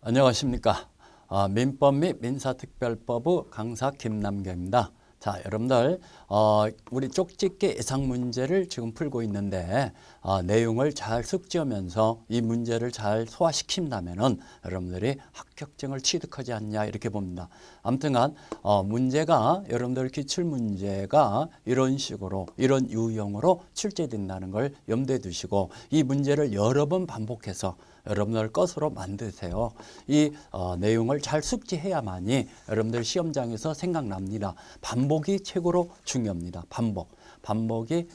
안녕하십니까. 민법 및 민사특별법의 강사 김남경입니다. 자, 여러분들 우리 쪽집게 예상 문제를 지금 풀고 있는데 내용을 잘 숙지하면서 이 문제를 잘 소화시킨다면은 여러분들이 합격증을 취득하지 않냐 이렇게 봅니다. 아무튼간 문제가 여러분들 기출 문제가 이런 식으로 이런 유형으로 출제된다는 걸 염두에 두시고 이 문제를 여러 번 반복해서 여러분들 것으로 만드세요. 이 내용을 잘 숙지해야만이 여러분들 시험장에서 생각납니다. 반복이 최고로 중요합니다. 반복이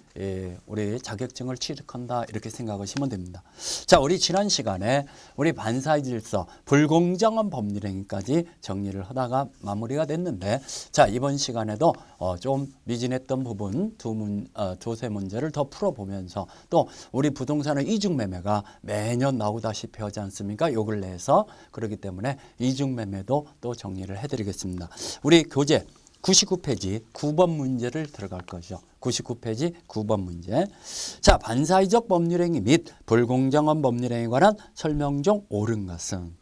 우리 자격증을 취득한다 이렇게 생각하시면 됩니다. 자, 우리 지난 시간에 우리 반사의 질서, 불공정한 법률행위까지 정리를 하다가 마무리가 됐는데, 자, 이번 시간에도 좀 미진했던 부분 두세 문제를 더 풀어보면서 또 우리 부동산의 이중매매가 매년 나오다시피 하지 않습니까? 요 근래에서. 그렇기 때문에 이중매매도 또 정리를 해드리겠습니다. 우리 교재 99페이지 9번 문제를 들어갈 거죠. 99페이지 9번 문제. 자, 반사회적 법률행위 및 불공정한 법률행위에 관한 설명 중 옳은 것은?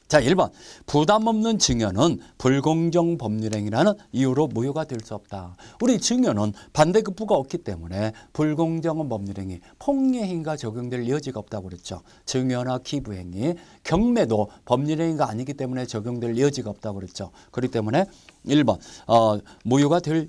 자, 1번. 부담 없는 증여는 불공정 법률행위라는 이유로 무효가 될 수 없다. 우리 증여는 반대급부가 없기 때문에 불공정한 법률행위, 폭리행위가 적용될 여지가 없다고 그랬죠. 증여나 기부행위, 경매도 법률행위가 아니기 때문에 적용될 여지가 없다고 그랬죠. 그렇기 때문에 1번 무효가 될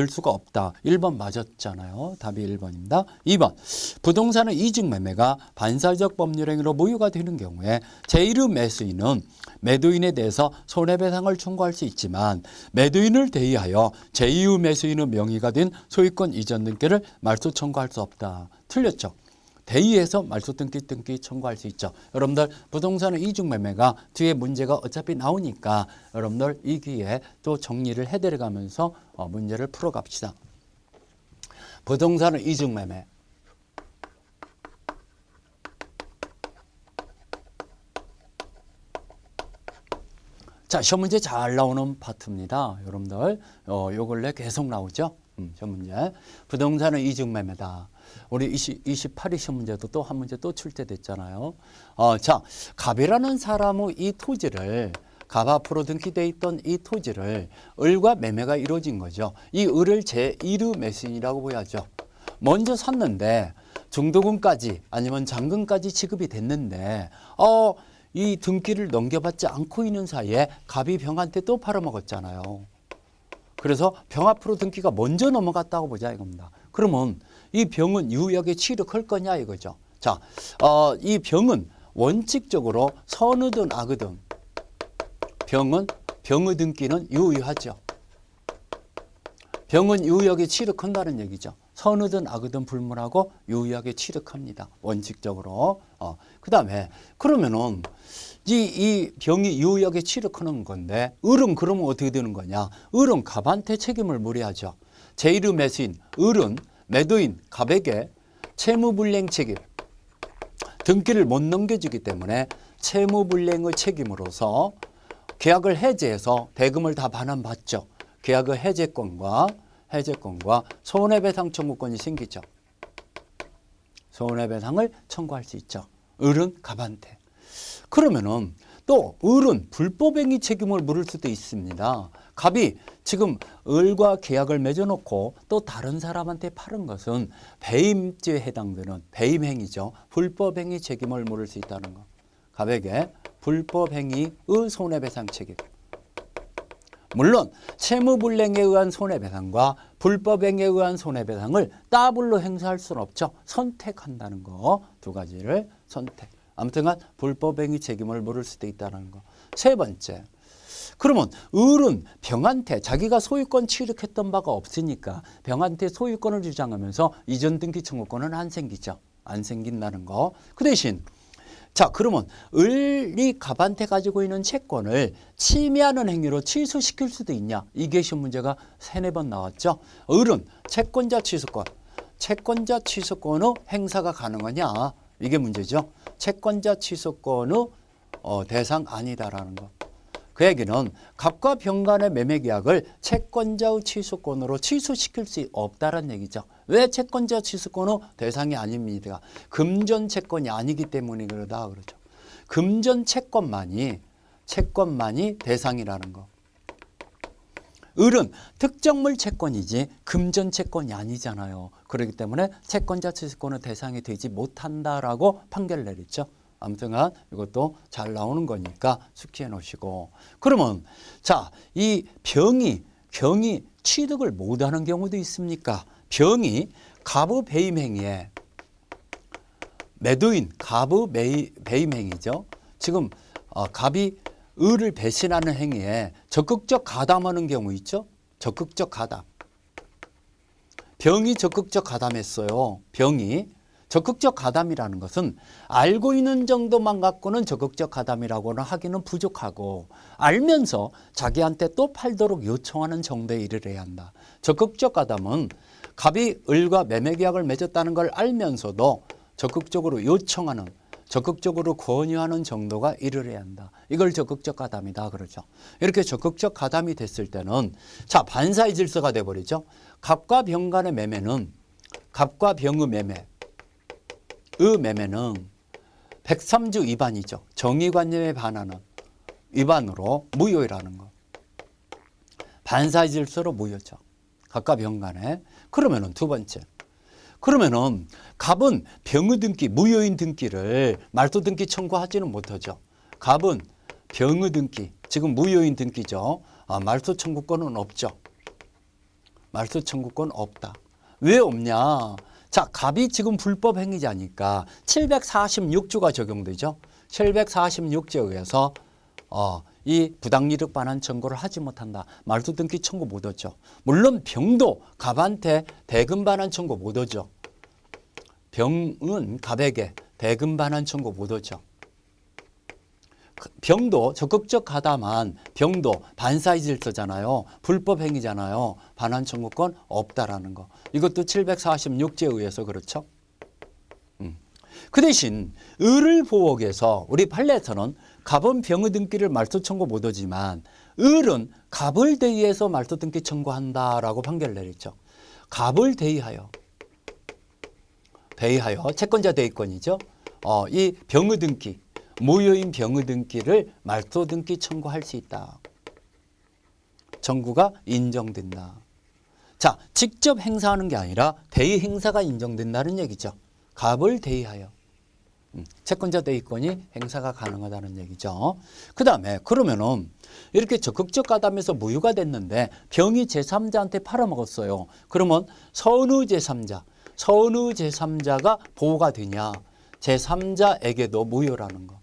수가 없다. 1번 맞았잖아요. 답이 1번입니다. 2번 부동산의 이중매매가 반사적 법률행위로 무효가 되는 경우에 제1의 매수인은 매도인에 대해서 손해배상을 청구할 수 있지만 매도인을 대의하여 제2의 매수인의 명의가 된 소유권 이전 등기를 말소 청구할 수 없다. 틀렸죠. 대의해서 말소 등기 청구할 수 있죠. 여러분들 부동산의 이중매매가 뒤에 문제가 어차피 나오니까 여러분들 이 기회에 또 정리를 해드려가면서 문제를 풀어갑시다. 부동산의 이중매매. 자, 시험 문제 잘 나오는 파트입니다. 여러분들 요 근래 계속 나오죠. 시험 문제. 부동산의 이중매매다. 우리 28위 시험 문제도 또 한 문제 또 출제됐잖아요. 자, 갑이라는 사람의 이 토지를 갑 앞으로 등기되어 있던 이 토지를 을과 매매가 이루어진 거죠. 이 을을 제1의 매수인이라고 보야죠. 먼저 샀는데 중도금까지 아니면 잔금까지 지급이 됐는데 이 등기를 넘겨받지 않고 있는 사이에 갑이 병한테 또 팔아먹었잖아요. 그래서 병 앞으로 등기가 먼저 넘어갔다고 보자 이겁니다. 그러면 이 병은 유효하게 취득할 거냐 이거죠. 자, 이 병은 원칙적으로 선의든 악의든 병의 등기는 유효하죠. 병은 유효하게 취득한다는 얘기죠. 선의든 악의든 불문하고 유효하게 취득합니다. 원칙적으로. 그 다음에 그러면은 이 병이 유효하게 취득하는 건데 을은 그러면 어떻게 되는 거냐. 을은 갑한테 책임을 물어야죠. 제1의 매수인 을은 매도인 갑에게 채무불이행 책임, 등기를 못 넘겨주기 때문에 채무불이행의 책임으로서 계약을 해지해서 대금을 다 반환받죠. 계약의 해제권과 손해배상 청구권이 생기죠. 손해배상을 청구할 수 있죠. 을은 갑한테. 그러면은 또 을은 불법행위 책임을 물을 수도 있습니다. 갑이 지금 을과 계약을 맺어놓고 또 다른 사람한테 팔은 것은 배임죄에 해당되는 배임행위죠. 불법행위 책임을 물을 수 있다는 거. 갑에게 불법행위의 손해배상 책임. 물론 채무불이행에 의한 손해배상과 불법행위에 의한 손해배상을 더블로 행사할 수는 없죠. 선택한다는 거. 두 가지를 선택. 아무튼간 불법행위 책임을 물을 수도 있다는 거. 세 번째. 그러면 을은 병한테 자기가 소유권 취득했던 바가 없으니까 병한테 소유권을 주장하면서 이전 등기 청구권은 안 생기죠. 안 생긴다는 거. 그 대신 자, 그러면 을이 갑한테 가지고 있는 채권을 침해하는 행위로 취소시킬 수도 있냐? 이게 시험 문제가 3-4번 나왔죠. 을은 채권자 취소권의 행사가 가능하냐? 이게 문제죠. 채권자 취소권의 대상 아니다라는 거. 그 얘기는 갑과 병 간의 매매 계약을 채권자의 취소권으로 취소시킬 수 없다는 얘기죠. 왜 채권자 취소권의 대상이 아닙니까? 금전 채권이 아니기 때문에 그러다 그러죠. 금전 채권만이 대상이라는 거. 을은 특정물 채권이지 금전 채권이 아니잖아요. 그렇기 때문에 채권자 취득권의 대상이 되지 못한다라고 판결을 내렸죠. 아무튼 이것도 잘 나오는 거니까 숙지해 놓으시고. 그러면 자, 이 병이 취득을 못하는 경우도 있습니까? 병이 가부 배임 행위에 매도인 가부 배임 행위죠. 지금 갑이 을을 배신하는 행위에 적극적 가담하는 경우 있죠. 적극적 가담. 병이 적극적 가담했어요. 병이 적극적 가담이라는 것은 알고 있는 정도만 갖고는 적극적 가담이라고는 하기는 부족하고 알면서 자기한테 또 팔도록 요청하는 정도에 이르러야 한다. 적극적 가담은 갑이 을과 매매 계약을 맺었다는 걸 알면서도 적극적으로 요청하는, 적극적으로 권유하는 정도가 이르러야 한다. 이걸 적극적 가담이다 그러죠. 이렇게 적극적 가담이 됐을 때는 자, 반사의 질서가 돼버리죠. 갑과 병 간의 매매는 갑과 병의 매매, 의 매매는 103조 위반이죠. 정의관념에 반하는 위반으로 무효라는 거. 반사의 질서로 무효죠. 갑과 병 간에. 그러면은 두 번째. 그러면은 갑은 병의 등기, 무효인 등기를 말소 등기 청구하지는 못하죠. 갑은 병의 등기, 지금 무효인 등기죠. 말소 청구권은 없죠. 말소 청구권 없다. 왜 없냐? 자, 갑이 지금 불법 행위자니까 746조가 적용되죠. 746조에 의해서 이 부당이득 반환 청구를 하지 못한다. 말소 등기 청구 못 하죠. 물론 병도 갑한테 대금 반환 청구 못 하죠. 병은 갑에게 대금 반환 청구 못 하죠. 병도 적극적 가담한 병도 반사의 질서잖아요. 불법 행위잖아요. 반환 청구권 없다라는 거. 이것도 746조에 의해서 그렇죠. 그 대신 을을 보호해서 우리 판례에서는 갑은 병의 등기를 말소 청구 못 하지만 을은 갑을 대의해서 말소 등기 청구한다라고 판결을 내렸죠. 갑을 대의하여 채권자 대의권이죠. 이 병의 등기, 무효인 병의 등기를 말소 등기 청구할 수 있다. 청구가 인정된다. 자, 직접 행사하는 게 아니라 대의 행사가 인정된다는 얘기죠. 갑을 대의하여 채권자 대의권이 행사가 가능하다는 얘기죠. 그 다음에 그러면은 이렇게 적극적 가담에서 무효가 됐는데 병이 제3자한테 팔아먹었어요. 그러면 선의 제3자가 보호가 되냐? 제3자에게도 무효라는 거.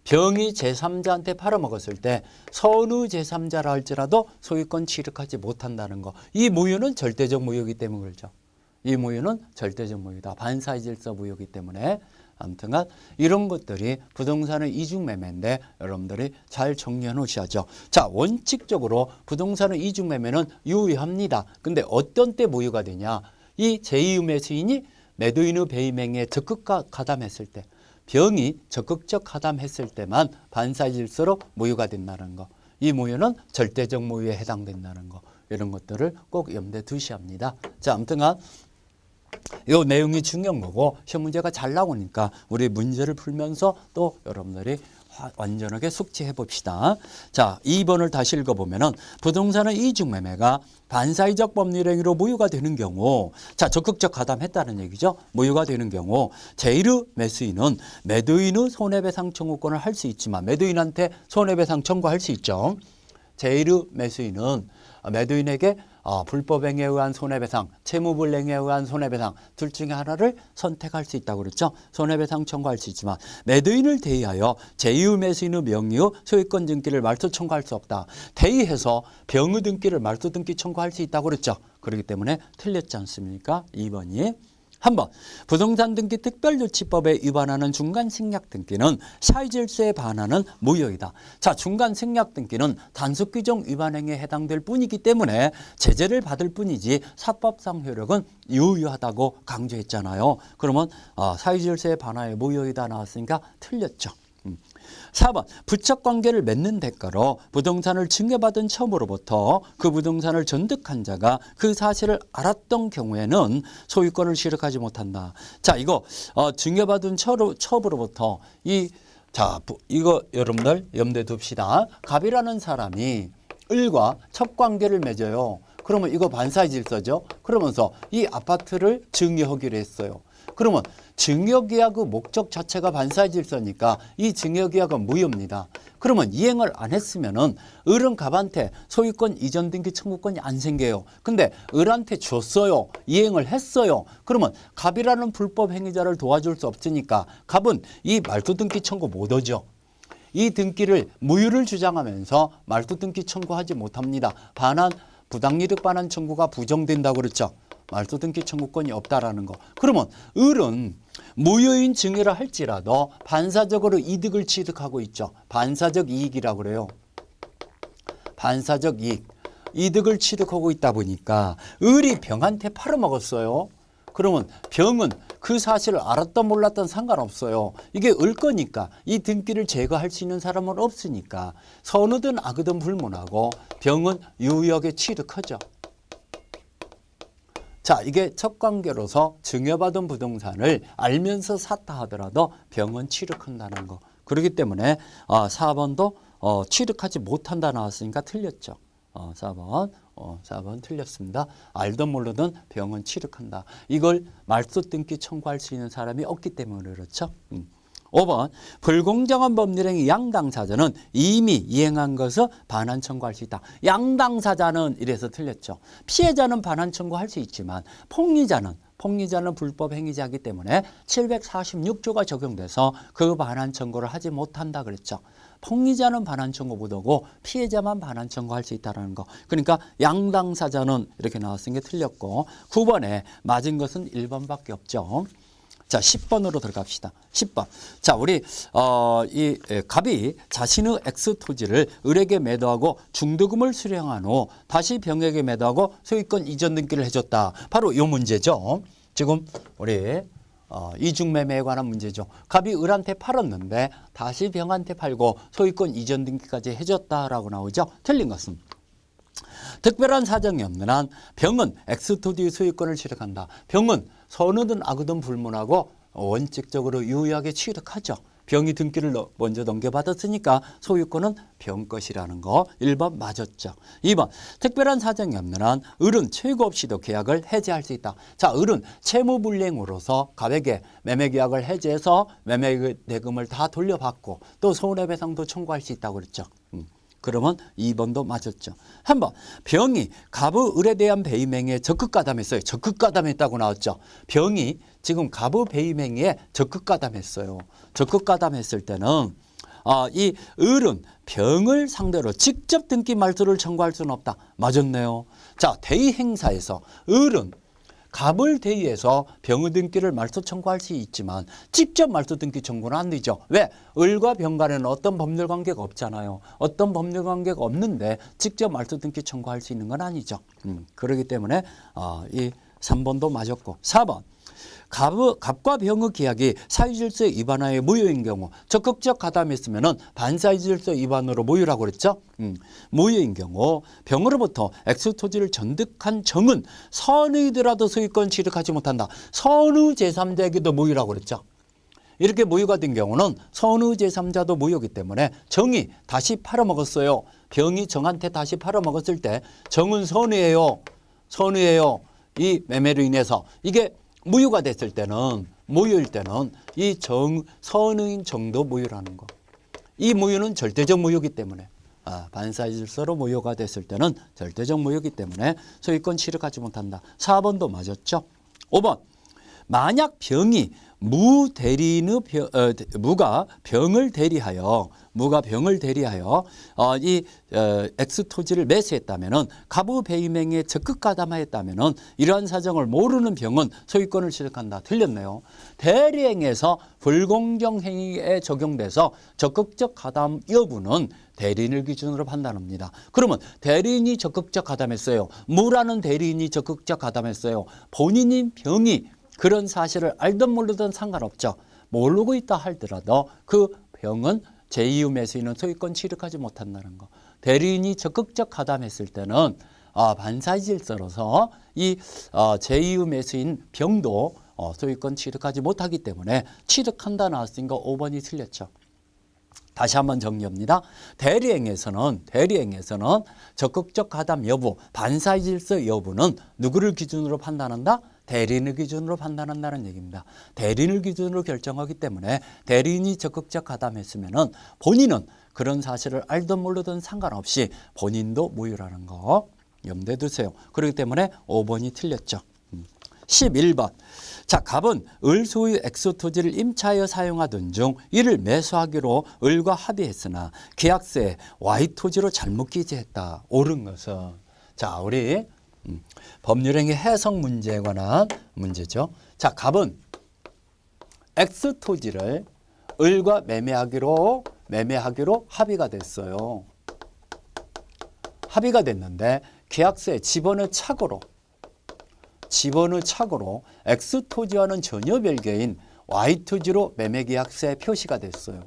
병이 제3자한테 팔아먹었을 때 선의 제3자라 할지라도 소유권 취득하지 못한다는 거. 이 무효는 절대적 무효이기 때문에 그렇죠. 이 무효는 절대적 무효다. 반사의 질서 무효이기 때문에 아무튼간 이런 것들이 부동산의 이중매매인데 여러분들이 잘 정리해 놓으셔야죠. 자, 원칙적으로 부동산의 이중매매는 유효합니다. 근데 어떤 때 무효가 되냐? 이 제2의 매수인이 매도인의 배임행위에 적극 가담했을 때, 병이 적극적 가담했을 때만 반사의 질서로 무효가 된다는 거. 이 무효는 절대적 무효에 해당된다는 거. 이런 것들을 꼭 염두에 두셔야 합니다. 자, 아무튼간 이 내용이 중요한 거고 시험 문제가 잘 나오니까 우리 문제를 풀면서 또 여러분들이 완전하게 숙지해 봅시다. 자, 2번을 다시 읽어보면은 부동산의 이중매매가 반사회적 법률 행위로 무효가 되는 경우, 자, 적극적 가담했다는 얘기죠. 무효가 되는 경우 제1의 매수인은 매도인의 손해배상 청구권을 할 수 있지만 매도인한테 손해배상 청구할 수 있죠. 제1의 매수인은 매도인에게 불법행위에 의한 손해배상, 채무불이행에 의한 손해배상 둘 중에 하나를 선택할 수 있다고 그랬죠. 손해배상 청구할 수 있지만 매도인을 대의하여 제2의 매수인의 명의의 소유권 등기를 말소 청구할 수 없다. 대의해서 병의 등기를 말소 등기 청구할 수 있다고 그랬죠. 그렇기 때문에 틀렸지 않습니까? 2번이. 한번 부동산 등기 특별조치법에 위반하는 중간 생략 등기는 사회 질서에 반하는 무효이다. 자, 중간 생략 등기는 단속 규정 위반 행위에 해당될 뿐이기 때문에 제재를 받을 뿐이지 사법상 효력은 유효하다고 강조했잖아요. 그러면 사회 질서에 반하여 무효이다 나왔으니까 틀렸죠. 4번 부착관계를 맺는 대가로 부동산을 증여받은 처음으로부터 그 부동산을 전득한 자가 그 사실을 알았던 경우에는 소유권을 취득하지 못한다. 자, 이거 증여받은 처음으로부터 이 자, 이거 여러분들 염두에 둡시다. 갑이라는 사람이 을과 첫 관계를 맺어요. 그러면 이거 반사의 질서죠. 그러면서 이 아파트를 증여하기로 했어요. 그러면 증여계약의 목적 자체가 반사의 질서니까 이 증여계약은 무효입니다. 그러면 이행을 안 했으면은 을은 갑한테 소유권 이전 등기 청구권이 안 생겨요. 근데 을한테 줬어요. 이행을 했어요. 그러면 갑이라는 불법 행위자를 도와줄 수 없으니까 갑은 이 말소 등기 청구 못 하죠. 이 등기를 무효를 주장하면서 말소 등기 청구하지 못합니다. 반환 부당이득 반환 청구가 부정된다고 그랬죠. 말소 등기 청구권이 없다라는 거. 그러면 을은 무효인 증여를 할지라도 반사적으로 이득을 취득하고 있죠. 반사적 이익이라고 그래요. 반사적 이익. 이득을 취득하고 있다 보니까 을이 병한테 팔아먹었어요. 그러면 병은 그 사실을 알았던 몰랐던 상관없어요. 이게 을 거니까 이 등기를 제거할 수 있는 사람은 없으니까 선의든 악의든 불문하고 병은 유효하게 취득하죠. 자, 이게 첫 관계로서 증여받은 부동산을 알면서 샀다 하더라도 병은 취득한다는 거. 그렇기 때문에 4번도 취득하지 못한다 나왔으니까 틀렸죠. 4번 틀렸습니다. 알든 모르든 병은 취득한다. 이걸 말소 등기 청구할 수 있는 사람이 없기 때문에 그렇죠. 5번 불공정한 법률행위 양당사자는 이미 이행한 것을 반환 청구할 수 있다. 양당사자는 이래서 틀렸죠. 피해자는 반환 청구할 수 있지만 폭리자는 불법 행위자이기 때문에 746조가 적용돼서 그 반환 청구를 하지 못한다 그랬죠. 폭리자는 반환 청구 못하고 피해자만 반환 청구할 수 있다는 거. 그러니까 양당사자는 이렇게 나왔으니까 틀렸고 9번에 맞은 것은 1번밖에 없죠. 자, 10번으로 들어갑시다. 10번. 자, 우리 이 갑이 자신의 X 토지를 을에게 매도하고 중도금을 수령한 후 다시 병에게 매도하고 소유권 이전 등기를 해줬다. 바로 이 문제죠. 지금 우리 이중매매에 관한 문제죠. 갑이 을한테 팔았는데 다시 병한테 팔고 소유권 이전 등기까지 해줬다라고 나오죠. 틀린 것은 특별한 사정이 없는 한 병은 X토지의 소유권을 취득한다. 병은 선의든 악의든 불문하고 원칙적으로 유효하게 취득하죠. 병이 등기를 먼저 넘겨받았으니까 소유권은 병 것이라는 거 1번 맞았죠. 2번 특별한 사정이 없는 한 을은 최고 없이도 계약을 해지할 수 있다. 자, 을은 채무불이행으로서 갑에게 매매계약을 해지해서 매매대금을 다 돌려받고 또 손해배상도 청구할 수 있다고 그랬죠. 그러면 2번도 맞았죠. 한번 병이 갑의 을에 대한 배임행위에 적극 가담했어요. 적극 가담했다고 나왔죠. 병이 지금 갑의 배임행위에 적극 가담했어요. 적극 가담했을 때는 이 을은 병을 상대로 직접 등기 말소를 청구할 수는 없다. 맞았네요. 자, 대의 행사에서 을은 갑을 대의해서 병의 등기를 말소 청구할 수 있지만 직접 말소 등기 청구는 안 되죠. 왜? 을과 병 간에는 어떤 법률 관계가 없잖아요. 어떤 법률 관계가 없는데 직접 말소 등기 청구할 수 있는 건 아니죠. 그렇기 때문에 이 3번도 맞았고 4번 갑과 병의 계약이 사유질서 위반하에 무효인 경우 적극적 가담했으면 반사유질서 위반으로 무효라고 그랬죠. 무효인 경우 병으로부터 X토지를 전득한 정은 선의더라도 소유권 취득하지 못한다. 선의 제3자에게도 무효라고 그랬죠. 이렇게 무효가 된 경우는 선의 제3자도 무효이기 때문에 정이 다시 팔아먹었어요. 병이 정한테 다시 팔아먹었을 때 정은 선의예요. 선의예요. 이 매매로 인해서 이게 무효가 됐을 때는 무효일 때는 이 선의인 정도 무효라는 거. 이 무효는 절대적 무효이기 때문에 반사의 질서로 무효가 됐을 때는 절대적 무효이기 때문에 소유권 취득하지 못한다. 4번도 맞았죠. 5번 만약 병이 무가 병을 대리하여 이 X토지를 매수했다면은 갑의 배임행위에 적극 가담하였다면은 이러한 사정을 모르는 병은 소유권을 취득한다. 틀렸네요. 대리행에서 불공정 행위에 적용돼서 적극적 가담 여부는 대리인을 기준으로 판단합니다. 그러면 대리인이 적극적 가담했어요. 무라는 대리인이 적극적 가담했어요. 본인인 병이 그런 사실을 알든 모르든 상관없죠. 모르고 있다 하더라도 그 병은 제2의 매수인은 소유권 취득하지 못한다는 거. 대리인이 적극적 가담했을 때는 반사의 질서로서 이 제2의 매수인 병도 소유권 취득하지 못하기 때문에 취득한다 나왔으니까 5번이 틀렸죠. 다시 한번 정리합니다. 대리행에서는 적극적 가담 여부, 반사의 질서 여부는 누구를 기준으로 판단한다? 대리인을 기준으로 판단한다는 얘기입니다. 대리인을 기준으로 결정하기 때문에 대리인이 적극적 가담했으면은 본인은 그런 사실을 알든 모르든 상관없이 본인도 무효라는 거 염두에 두세요. 그렇기 때문에 5번이 틀렸죠. 11번. 자, 갑은 을 소유 X 토지를 임차하여 사용하던 중 이를 매수하기로 을과 합의했으나 계약서에 Y 토지로 잘못 기재했다. 옳은 것은. 자, 우리 법률행위 해석 문제에 관한 문제죠. 자, 갑은 X 토지를 을과 매매하기로 합의가 됐어요. 합의가 됐는데 계약서에 집어넣은 착오로 X 토지와는 전혀 별개인 Y 토지로 매매 계약서에 표시가 됐어요.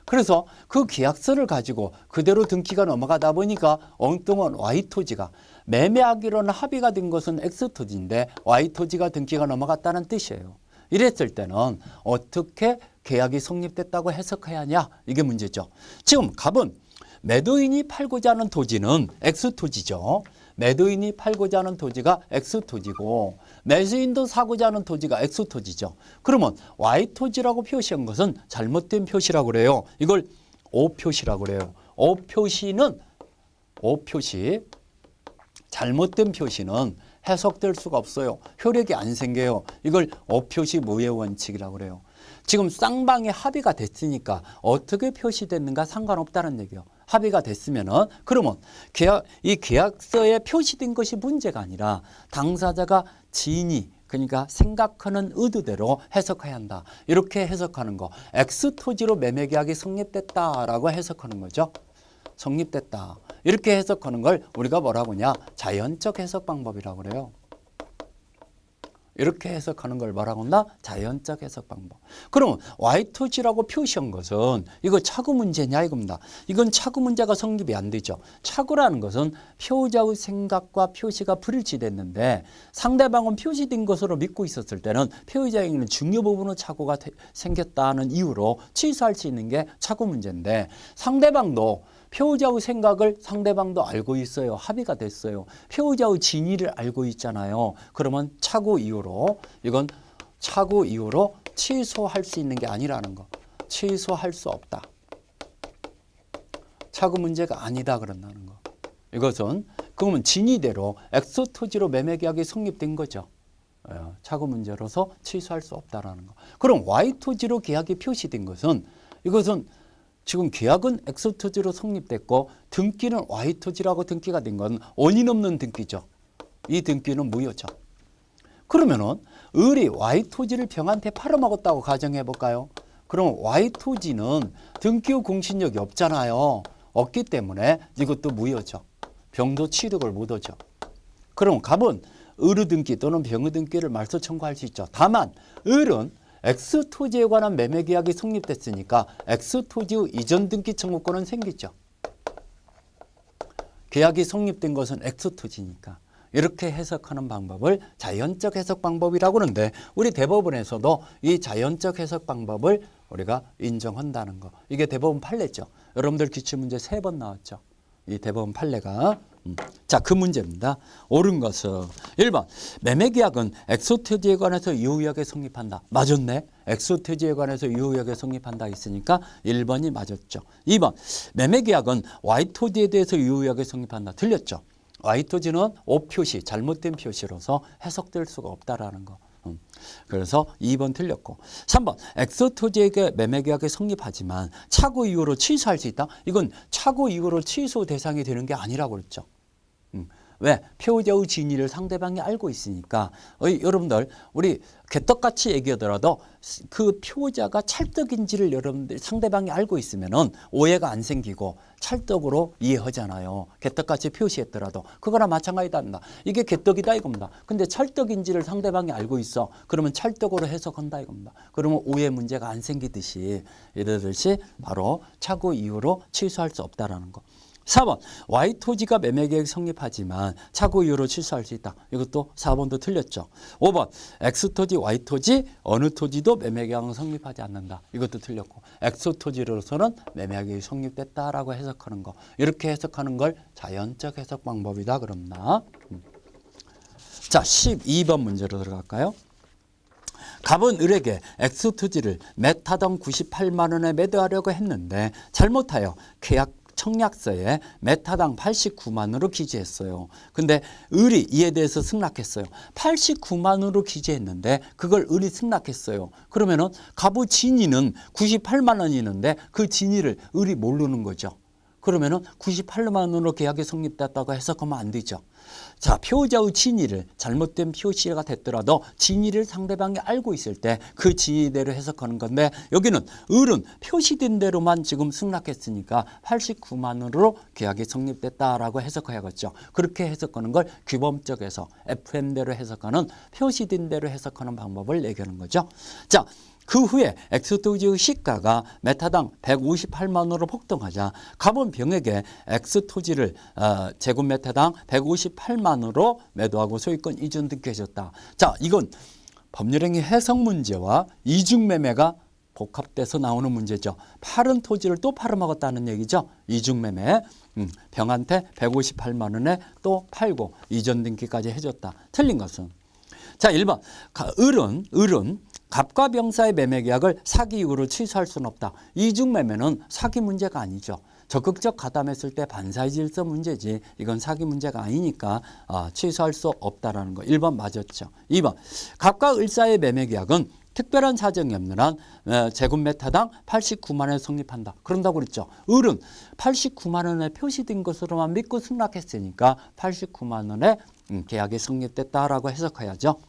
그래서 그 계약서를 가지고 그대로 등기가 넘어가다 보니까 엉뚱한 Y 토지가 매매하기로는 합의가 된 것은 X 토지인데 Y 토지가 등기가 넘어갔다는 뜻이에요. 이랬을 때는 어떻게 계약이 성립됐다고 해석해야 하냐? 이게 문제죠. 지금 갑은 매도인이 팔고자 하는 토지는 X 토지죠. 매도인이 팔고자 하는 토지가 X 토지고 매수인도 사고자 하는 토지가 X 토지죠. 그러면 Y 토지라고 표시한 것은 잘못된 표시라고 그래요. 이걸 O 표시라고 그래요. O 표시 잘못된 표시는 해석될 수가 없어요. 효력이 안 생겨요. 이걸 O 표시 무효 원칙이라고 그래요. 지금 쌍방의 합의가 됐으니까 어떻게 표시됐는가 상관없다는 얘기예요. 합의가 됐으면은 그러면 이 계약서에 표시된 것이 문제가 아니라 당사자가 진위 그러니까 생각하는 의도대로 해석해야 한다. 이렇게 해석하는 거. X 토지로 매매 계약이 성립됐다라고 해석하는 거죠. 성립됐다. 이렇게 해석하는 걸 우리가 뭐라고 하냐? 자연적 해석 방법이라고 그래요. 이렇게 해석하는 걸 뭐라고 한다? 자연적 해석 방법. 그럼 Y토지라고 표시한 것은 이거 차고 문제냐 이겁니다. 이건 차고 문제가 성립이 안 되죠. 차고라는 것은 피해자의 생각과 표시가 불일치됐는데 상대방은 표시된 것으로 믿고 있었을 때는 피해자에게는 중요 부분의 차고가 생겼다는 이유로 취소할 수 있는 게 차고 문제인데 상대방도 피해자의 생각을 상대방도 알고 있어요. 합의가 됐어요. 피해자의 진위를 알고 있잖아요. 그러면 차고 이유로 이건 차고 이유로 취소할 수 있는 게 아니라는 거. 취소할 수 없다. 차고 문제가 아니다 그런다는 거. 이것은 그러면 진위대로 X 토지로 매매 계약이 성립된 거죠. 차고 문제로서 취소할 수 없다라는 거. 그럼 Y 토지로 계약이 표시된 것은 이것은 지금 계약은 X 토지로 성립됐고 등기는 Y 토지라고 등기가 된 건 원인 없는 등기죠. 이 등기는 무효죠. 그러면은 을이 Y 토지를 병한테 팔아먹었다고 가정해 볼까요? 그럼 Y 토지는 등기 후 공신력이 없잖아요. 없기 때문에 이것도 무효죠. 병도 취득을 못 하죠. 그럼 갑은 을의 등기 또는 병의 등기를 말소 청구할 수 있죠. 다만 을은 X 토지에 관한 매매 계약이 성립됐으니까 X 토지 후 이전 등기 청구권은 생기죠. 계약이 성립된 것은 X 토지니까. 이렇게 해석하는 방법을 자연적 해석 방법이라고 하는데 우리 대법원에서도 이 자연적 해석 방법을 우리가 인정한다는 거. 이게 대법원 판례죠. 여러분들 기출문제 3번 나왔죠. 이 대법원 판례가. 자, 그 문제입니다. 옳은 것은 1번 매매계약은 엑소토지에 관해서 유효하게 성립한다. 맞았네. 엑소토지에 관해서 유효하게 성립한다 있으니까 1번이 맞았죠. 2번 매매계약은 Y토지에 대해서 유효하게 성립한다. 틀렸죠. Y토지는 O 표시, 잘못된 표시로서 해석될 수가 없다라는 거. 그래서 2번 틀렸고 3번 엑소토지에게 매매계약이 성립하지만 착오 이후로 취소할 수 있다. 이건 착오 이후로 취소 대상이 되는 게 아니라고 그랬죠. 왜? 피해자의 진위를 상대방이 알고 있으니까 여러분들 우리 개떡같이 얘기하더라도 그 피해자가 찰떡인지를 여러분들 상대방이 알고 있으면은 오해가 안 생기고 찰떡으로 이해하잖아요. 개떡같이 표시했더라도 그거나 마찬가지다. 이게 개떡이다 이겁니다. 근데 찰떡인지를 상대방이 알고 있어. 그러면 찰떡으로 해석한다 이겁니다. 그러면 오해 문제가 안 생기듯이 이러듯이 바로 착오 이후로 취소할 수 없다라는 거. 4번 Y 토지가 매매계획 성립하지만 차고 이후로 취소할 수 있다. 이것도 4번도 틀렸죠. 5번 X 토지, Y 토지 어느 토지도 매매계획은 성립하지 않는다. 이것도 틀렸고 X 토지로서는 매매계획이 성립됐다라고 해석하는 거. 이렇게 해석하는 걸 자연적 해석 방법이다. 그럽니다. 자, 12번 문제로 들어갈까요? 갑은 을에게 X 토지를 매타당 98만 원에 매도하려고 했는데 잘못하여 계약 청약서에 매타당 89만 원으로 기재했어요. 근데 을이 이에 대해서 승낙했어요. 89만 원으로 기재했는데 그걸 을이 승낙했어요. 그러면은 갑의 진위는 98만 원이 있는데 그 진위를 을이 모르는 거죠. 그러면은 98만 원으로 계약이 성립됐다고 해석하면 안 되죠. 자, 피고자의 진위를 잘못된 표시가 됐더라도 진위를 상대방이 알고 있을 때 그 진위대로 해석하는 건데 여기는 을은 표시된 대로만 지금 승낙했으니까 89만 원으로 계약이 성립됐다라고 해석해야겠죠. 그렇게 해석하는 걸 규범적 해석, FM대로 해석하는 표시된 대로 해석하는 방법을 얘기하는 거죠. 자, 그 후에 X토지의 시가가 매타당 158만 원으로 폭등하자 갑은 병에게 X토지를 제곱매타당 158만 원으로 매도하고 소유권 이전 등기해줬다. 자, 이건 법률행위 해석 문제와 이중매매가 복합돼서 나오는 문제죠. 팔은 토지를 또 팔아먹었다는 얘기죠. 이중매매. 병한테 158만 원에 또 팔고 이전 등기까지 해줬다. 틀린 것은. 자, 1번. 을은 갑과 병사의 매매 계약을 사기 이후로 취소할 수는 없다. 이중매매는 사기 문제가 아니죠. 적극적 가담했을 때 반사의 질서 문제지 이건 사기 문제가 아니니까 취소할 수 없다라는 거. 1번 맞았죠. 2번. 갑과 을 사이의 매매 계약은 특별한 사정이 없는 한 제곱미터당 89만 원에 성립한다. 그런다고 그랬죠. 을은 89만 원에 표시된 것으로만 믿고 승낙했으니까 89만 원에 계약이 성립됐다라고 해석해야죠.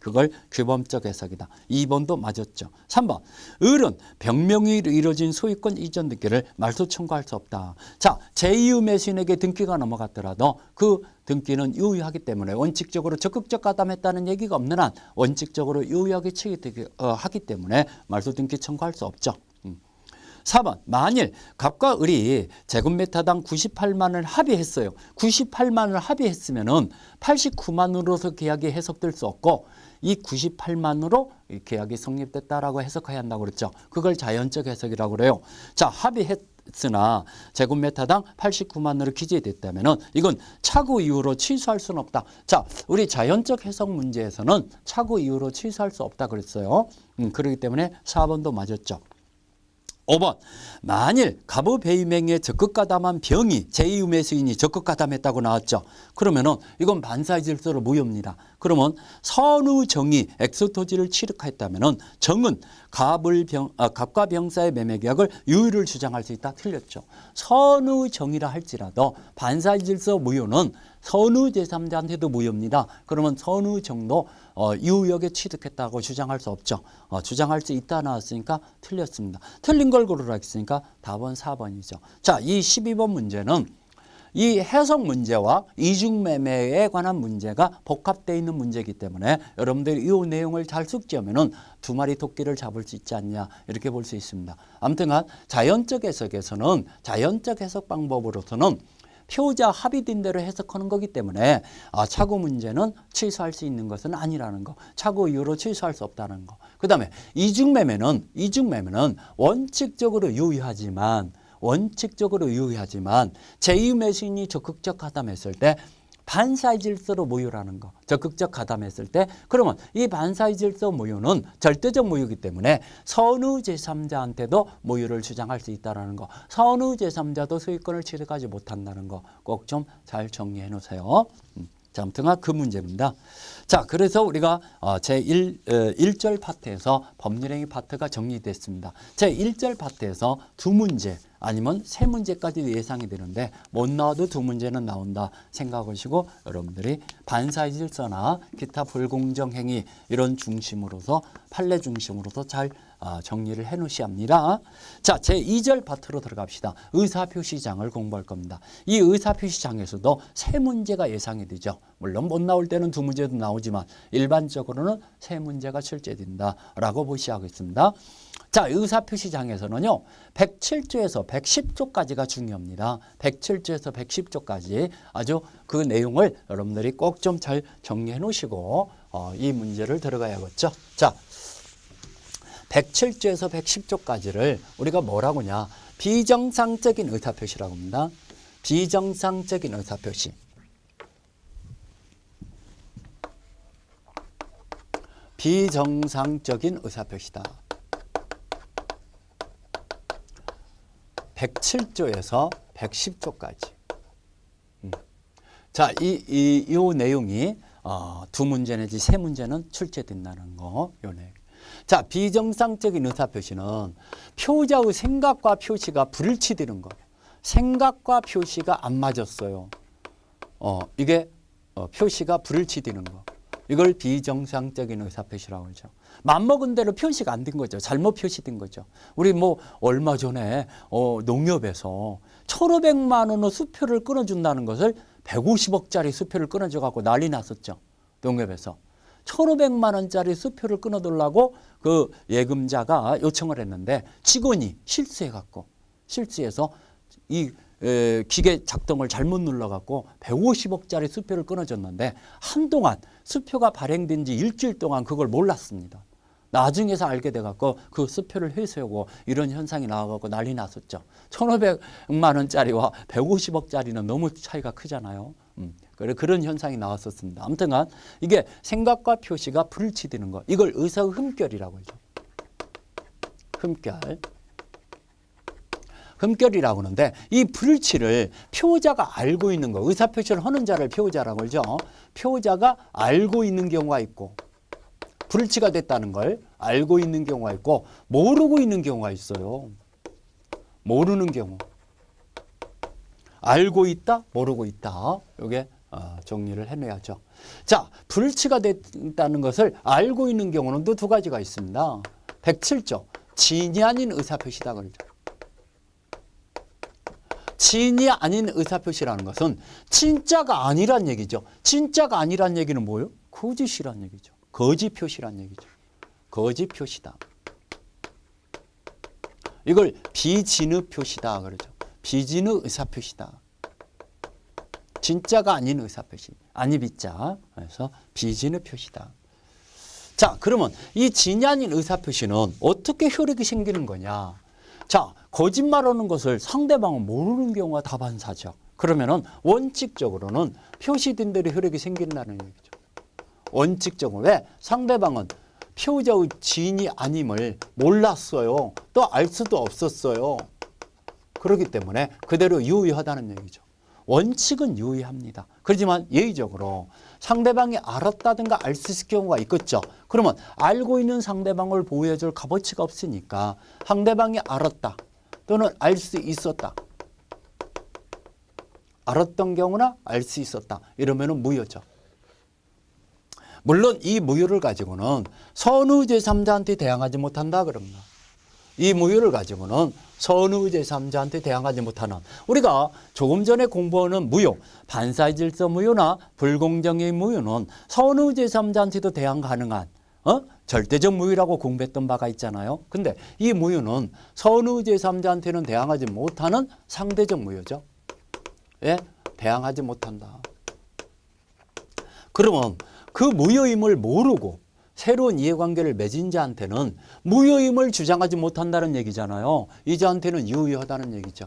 그걸 규범적 해석이다. 2번도 맞았죠. 3번. 을은 병명의로 이루어진 소유권 이전 등기를 말소 청구할 수 없다. 자, 제2의 매수인에게 등기가 넘어갔더라도 그 등기는 유효하기 때문에 원칙적으로 적극적 가담했다는 얘기가 없는 한 원칙적으로 유효하게 처리하기 때문에 말소 등기 청구할 수 없죠. 4번. 만일 갑과 을이 제곱미터당 98만 원을 합의했어요. 98만 원을 합의했으면은 89만 원으로서 계약이 해석될 수 없고 이 98만 원으로 계약이 성립됐다라고 해석해야 한다고 그랬죠. 그걸 자연적 해석이라고 그래요. 자, 합의했으나 제곱미터당 89만 원으로 기재됐다면은 이건 차고 이후로 취소할 수는 없다. 자, 우리 자연적 해석 문제에서는 차고 이후로 취소할 수 없다 그랬어요. 그렇기 때문에 4번도 맞았죠. 5번. 만일 갑의 배임행위에 적극 가담한 병이 제2의 매수인이 적극 가담했다고 나왔죠. 그러면은 이건 반사의 질서로 무효입니다. 그러면 선의정이 X토지를 취득했다면은 정은 갑과 병사의 매매 계약을 유효를 주장할 수 있다. 틀렸죠. 선의정이라 할지라도 반사의 질서 무효는 선의 제3자한테도 무효입니다. 그러면 선의정도 유효하게 취득했다고 주장할 수 없죠. 주장할 수 있다 나왔으니까 틀렸습니다. 틀린 걸 고르라 했으니까 답은 4번이죠. 자, 이 12번 문제는 이 해석 문제와 이중매매에 관한 문제가 복합되어 있는 문제이기 때문에 여러분들이 이 내용을 잘 숙지하면은 두 마리 토끼를 잡을 수 있지 않냐 이렇게 볼 수 있습니다. 아무튼간 자연적 해석에서는 자연적 해석 방법으로서는 표자 합의된 대로 해석하는 거기 때문에 차고 문제는 취소할 수 있는 것은 아니라는 거. 차고 이후로 취소할 수 없다는 거. 그다음에 이중매매는 원칙적으로 유효하지만 제2 매수인이 적극적 가담했을 때 반사의 질서로 무효라는 거. 적극적 가담했을 때 그러면 이 반사의 질서 무효는 절대적 무효이기 때문에 선의 제3자한테도 무효를 주장할 수 있다는 거. 선의 제3자도 소유권을 취득하지 못한다는 거 꼭 좀 잘 정리해 놓으세요. 자, 아무튼 그 문제입니다. 자, 그래서 우리가 제1절 파트에서 법률행위 파트가 정리됐습니다. 제1절 파트에서 두 문제 아니면 세 문제까지 예상이 되는데 못 나와도 두 문제는 나온다 생각하시고 여러분들이 반사의 질서나 기타 불공정 행위 이런 중심으로서 판례 중심으로서 잘 정리를 해 놓으셔야 합니다. 자, 제2절 파트로 들어갑시다. 의사표시장을 공부할 겁니다. 이 의사표시장에서도 세 문제가 예상이 되죠. 물론 못 나올 때는 두 문제도 나오지만 일반적으로는 세 문제가 출제된다라고 보셔야겠습니다. 자, 의사표시장에서는요. 107조에서 110조까지가 중요합니다. 107조에서 110조까지 아주 그 내용을 여러분들이 꼭 좀 잘 정리해 놓으시고 이 문제를 들어가야겠죠. 자, 107조에서 110조까지를 우리가 뭐라고 하냐. 비정상적인 의사표시라고 합니다. 비정상적인 의사표시. 비정상적인 의사표시다. 107조에서 110조까지. 자, 이 내용이 두 문제 내지 세 문제는 출제된다는 거. 요 내용. 자, 비정상적인 의사표시는 표자의 생각과 표시가 불일치되는 거. 생각과 표시가 안 맞았어요. 이게 표시가 불일치되는 거. 이걸 비정상적인 의사표시라고 하죠. 맘먹은 대로 표시가 안 된 거죠. 잘못 표시된 거죠. 우리 뭐 얼마 전에 농협에서 1,500만 원의 수표를 끊어준다는 것을 150억짜리 수표를 끊어줘 갖고 난리 났었죠. 농협에서. 1,500만 원짜리 수표를 끊어달라고 그 예금자가 요청을 했는데 직원이 실수해서 이 기계 작동을 잘못 눌러갖고 150억짜리 수표를 끊어줬는데 한동안 수표가 발행된 지 일주일 동안 그걸 몰랐습니다. 나중에서 알게 돼갖고 그 수표를 회수하고 이런 현상이 나와갖고 난리 났었죠. 1,500만 원짜리와 150억짜리는 너무 차이가 크잖아요. 그런 현상이 나왔었습니다. 아무튼간 이게 생각과 표시가 불일치되는 거. 이걸 의사의 흠결이라고 하죠. 흠결이라고 하는데 이 불일치를 표자가 알고 있는 거. 의사표시를 하는 자를 표자라고 하죠. 표자가 알고 있는 경우가 있고 불일치가 됐다는 걸 알고 있는 경우가 있고 모르고 있는 경우가 있어요. 모르는 경우. 알고 있다, 모르고 있다. 이게 정리를 해내야죠. 자, 불일치가 됐다는 것을 알고 있는 경우는 또 두 가지가 있습니다. 107조. 진이 아닌 의사표시다 그러죠. 진이 아닌 의사표시라는 것은 진짜가 아니란 얘기죠. 진짜가 아니란 얘기는 뭐예요? 거짓이란 얘기죠. 거짓표시란 얘기죠. 거짓표시다. 이걸 비진의 표시다 그러죠. 비진의 의사표시다. 진짜가 아닌 의사표시. 아니비자. 그래서 비진의 표시다. 자, 그러면 이 진이 아닌 의사표시는 어떻게 효력이 생기는 거냐. 자, 거짓말하는 것을 상대방은 모르는 경우가 다반사죠. 그러면은 원칙적으로는 표시된 대로 효력이 생긴다는 얘기죠. 원칙적으로. 왜? 상대방은 표자의 진이 아님을 몰랐어요. 또 알 수도 없었어요. 그렇기 때문에 그대로 유의하다는 얘기죠. 원칙은 유의합니다. 그렇지만 예의적으로 상대방이 알았다든가 알 수 있을 경우가 있겠죠. 그러면 알고 있는 상대방을 보호해줄 값어치가 없으니까 상대방이 알았다 또는 알 수 있었다. 알았던 경우나 알 수 있었다. 이러면은 무효죠. 물론 이 무효를 가지고는 선의 제3자한테 대항하지 못한다 그럽니다. 이 무효를 가지고는 선의 제3자한테 대항하지 못하는 우리가 조금 전에 공부하는 무효, 반사의 질서 무효나 불공정의 무효는 선의 제3자한테도 대항 가능한 절대적 무효라고 공부했던 바가 있잖아요. 근데 이 무효는 선의 제3자한테는 대항하지 못하는 상대적 무효죠. 예? 대항하지 못한다. 그러면 그 무효임을 모르고 새로운 이해관계를 맺은 자한테는 무효임을 주장하지 못한다는 얘기잖아요. 이 자한테는 유효하다는 얘기죠.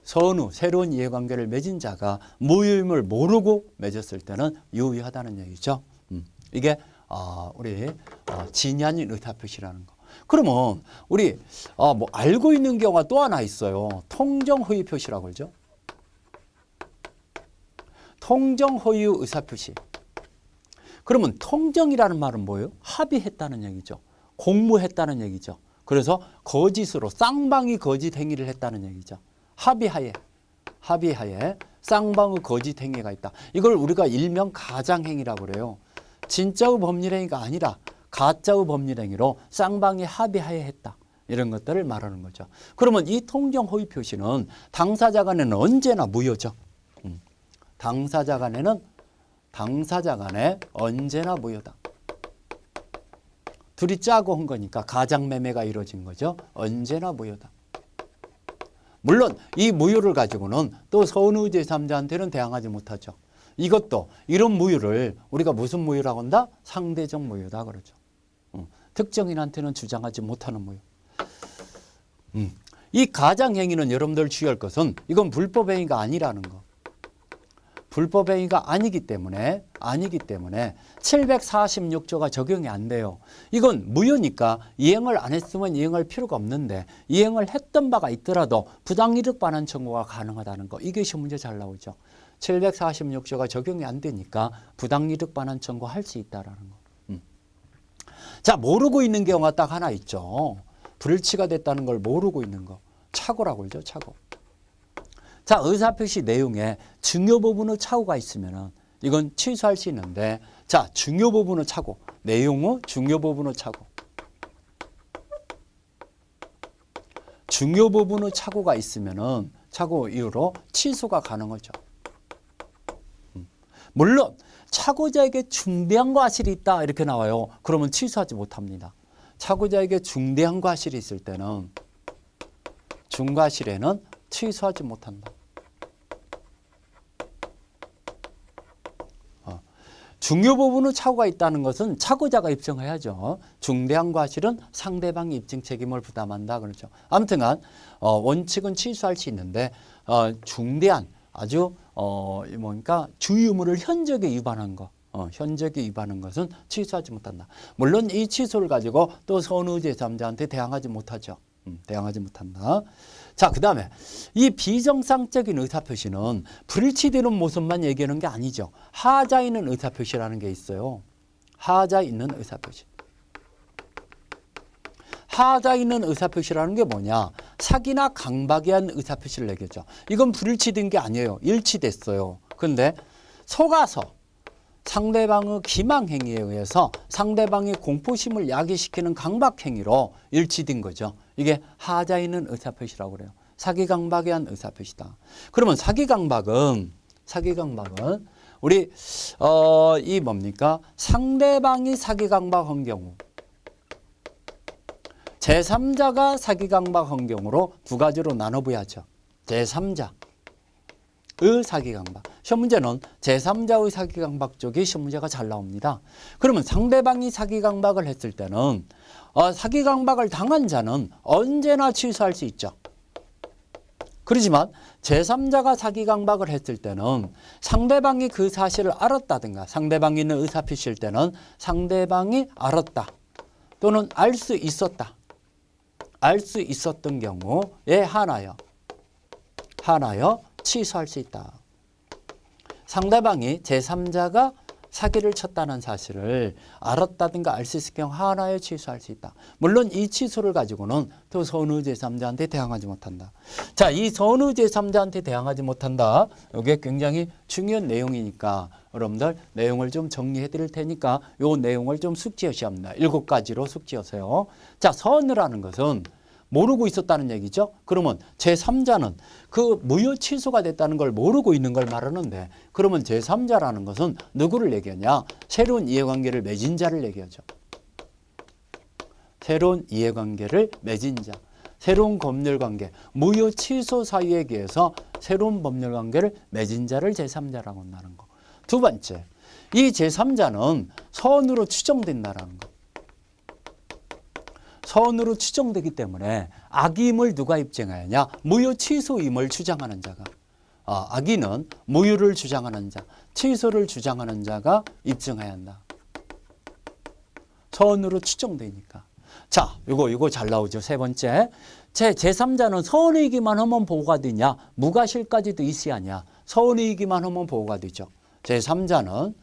선의, 새로운 이해관계를 맺은 자가 무효임을 모르고 맺었을 때는 유효하다는 얘기죠. 이게 우리 진이 아닌 의사표시라는 거. 그러면 우리 뭐 알고 있는 경우가 또 하나 있어요. 통정허위 표시라고 그러죠. 통정허위 의사표시. 그러면 통정이라는 말은 뭐예요? 합의했다는 얘기죠. 공모했다는 얘기죠. 그래서 거짓으로 쌍방이 거짓 행위를 했다는 얘기죠. 합의하에 쌍방의 거짓 행위가 있다. 이걸 우리가 일명 가장행위라고 그래요. 진짜의 법률행위가 아니라 가짜의 법률행위로 쌍방이 합의하에 했다. 이런 것들을 말하는 거죠. 그러면 이 통정허위 표시는 당사자 간에는 언제나 무효죠. 당사자 간에 언제나 무효다. 둘이 짜고 한 거니까 가장매매가 이루어진 거죠. 언제나 무효다. 물론 이 무효를 가지고는 또 선의 제3자한테는 대항하지 못하죠. 이것도 이런 무효를 우리가 무슨 무효라고 한다? 상대적 무효다 그러죠. 특정인한테는 주장하지 못하는 무효. 이 가장행위는 여러분들 주의할 것은 이건 불법행위가 아니라는 거. 불법행위가 아니기 때문에 746조가 적용이 안 돼요. 이건 무효니까 이행을 안 했으면 이행할 필요가 없는데 이행을 했던 바가 있더라도 부당이득 반환 청구가 가능하다는 거. 이게 시험 문제 잘 나오죠. 746조가 적용이 안 되니까 부당이득 반환 청구할 수 있다라는 거. 자, 모르고 있는 경우가 딱 하나 있죠. 불일치가 됐다는 걸 모르고 있는 거. 착오라고 그러죠. 착오. 자, 의사표시 내용에 중요 부분의 착오가 있으면 이건 취소할 수 있는데, 자, 중요 부분의 착오, 내용의 중요 부분의 착오. 중요 부분의 착오가 있으면 착오 이후로 취소가 가능하죠. 물론 착오자에게 중대한 과실이 있다 이렇게 나와요. 그러면 취소하지 못합니다. 착오자에게 중대한 과실이 있을 때는 중과실에는 취소하지 못한다. 중요 부분의 착오가 있다는 것은 착오자가 입증해야죠. 중대한 과실은 상대방이 입증 책임을 부담한다 그러죠. 아무튼간 원칙은 취소할 수 있는데 중대한 아주 뭡니까 주의의무를 현저하게 위반한 거. 현저하게 위반한 것은 취소하지 못한다. 물론 이 취소를 가지고 또 선의 제3자한테 대항하지 못하죠. 대항하지 못한다. 자, 그 다음에 이 비정상적인 의사표시는 불일치되는 모습만 얘기하는 게 아니죠. 하자 있는 의사표시라는 게 있어요. 하자 있는 의사표시. 하자 있는 의사표시라는 게 뭐냐. 사기나 강박에 한 의사표시를 내겠죠. 이건 불일치된 게 아니에요. 일치됐어요. 근데 속아서 상대방의 기망행위에 의해서 상대방의 공포심을 야기시키는 강박행위로 일치된 거죠. 이게 하자 있는 의사표시라고 그래요. 사기 강박에 한 의사표시다. 그러면 사기 강박은 우리 이 뭡니까? 상대방이 사기 강박한 경우, 제3자가 사기 강박한 경우로 두 가지로 나눠봐야죠. 제3자. 의 사기 강박. 시험 문제는 제3자의 사기 강박 쪽이 시험 문제가 잘 나옵니다. 그러면 상대방이 사기 강박을 했을 때는 사기 강박을 당한 자는 언제나 취소할 수 있죠. 그렇지만 제3자가 사기 강박을 했을 때는 상대방이 그 사실을 알았다든가 상대방이 있는 의사표시일 때는 상대방이 알았다 또는 알 수 있었다. 알 수 있었던 경우에 한하여 취소할 수 있다. 상대방이 제3자가 사기를 쳤다는 사실을 알았다든가 알 수 있을 경우 하나에 취소할 수 있다. 물론 이 취소를 가지고는 또 선의 제3자한테 대항하지 못한다. 자, 이 선의 제3자한테 대항하지 못한다. 이게 굉장히 중요한 내용이니까 여러분들 내용을 좀 정리해 드릴 테니까 이 내용을 좀 숙지하셔야 합니다. 7가지로 숙지하세요. 자, 선의라는 것은 모르고 있었다는 얘기죠. 그러면 제3자는 그 무효 취소가 됐다는 걸 모르고 있는 걸 말하는데 그러면 제3자라는 것은 누구를 얘기하냐? 새로운 이해관계를 맺은 자를 얘기하죠. 새로운 이해관계를 맺은 자. 새로운 법률관계. 무효 취소 사유에 의해서 새로운 법률관계를 맺은 자를 제3자라고 한다는 거. 두 번째, 이 제3자는 선으로 추정된다는 거. 선으로 추정되기 때문에 악의임을 누가 입증하느냐? 무효 취소임을 주장하는 자가. 악의는 무효를 주장하는 자, 취소를 주장하는 자가 입증해야 한다. 선으로 추정되니까. 자, 이거 잘 나오죠. 세 번째. 제3자는 선의이기만 하면 보호가 되냐? 무과실까지도 있어야 하냐? 선의이기만 하면 보호가 되죠. 제3자는